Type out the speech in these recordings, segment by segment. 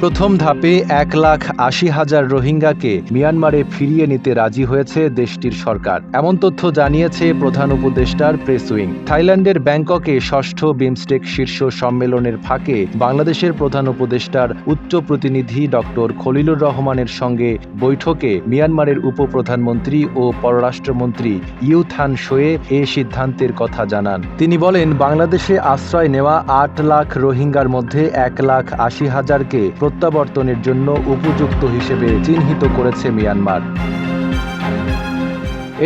প্রথম ধাপে 1,80,000 রোহিঙ্গাকে মিয়ানমারে ফিরিয়ে নিতে রাজি হয়েছে দেশটির সরকার। এমন তথ্য জানিয়েছে প্রধান উপদেষ্টার প্রেস উইং। থাইল্যান্ডের ব্যাংককে ষষ্ঠ বিমস্টেক শীর্ষ সম্মেলনের ফাঁকে বাংলাদেশের প্রধান উপদেষ্টার উচ্চ প্রতিনিধি ডক্টর খলিলুর রহমানের সঙ্গে বৈঠকে মিয়ানমারের উপপ্রধানমন্ত্রী ও পররাষ্ট্রমন্ত্রী ইউ থান শোয়ে এ সিদ্ধান্তের কথা জানান। তিনি বলেন, বাংলাদেশে আশ্রয় নেওয়া 8 লাখ রোহিঙ্গার মধ্যে 1,80,000-কে প্রত্যাবর্তনের জন্য উপযুক্ত হিসেবে চিহ্নিত করেছে মিয়ানমার।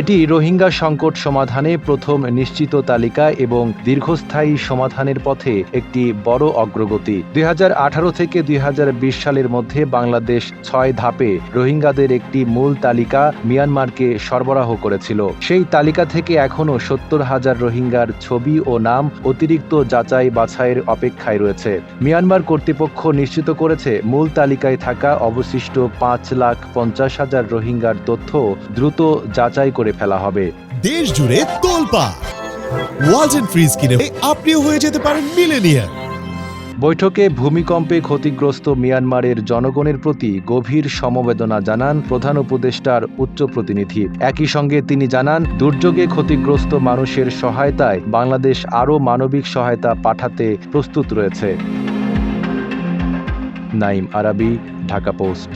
এটি রোহিঙ্গা সংকট সমাধানে প্রথম নিশ্চিত তালিকা এবং দীর্ঘস্থায়ী সমাধানের পথে একটি বড় অগ্রগতি। 2018 থেকে 2020 সালের মধ্যে বাংলাদেশ 6 ধাপে রোহিঙ্গাদের একটি মূল তালিকা মিয়ানমারকে সরবরাহ করেছিল। সেই তালিকা থেকে এখনও 70,000 রোহিঙ্গার ছবি ও নাম অতিরিক্ত যাচাই বাছাইয়ের অপেক্ষায় রয়েছে। মিয়ানমার কর্তৃপক্ষ নিশ্চিত করেছে, মূল তালিকায় থাকা অবশিষ্ট 5,50,000 রোহিঙ্গার তথ্য দ্রুত যাচাই করে ফেলা হবে। দেশ জুড়ে তোলপাড় ওয়ালটন ফ্রিজ কিনে আপনিও হয়ে যেতে পারেন মিলেনিয়ার। বৈঠকে ভূমিকম্পে ক্ষতিগ্রস্ত মিয়ানমারের জনগণের প্রতি গভীর সমবেদনা জানান প্রধান উপদেষ্টার উচ্চ প্রতিনিধি। একই সঙ্গে তিনি জানান, দুর্যোগে ক্ষতিগ্রস্ত মানুষের সহায়তায় বাংলাদেশ আরও মানবিক সহায়তা পাঠাতে প্রস্তুত রয়েছে। নাইম আরাবী, ঢাকা পোস্ট।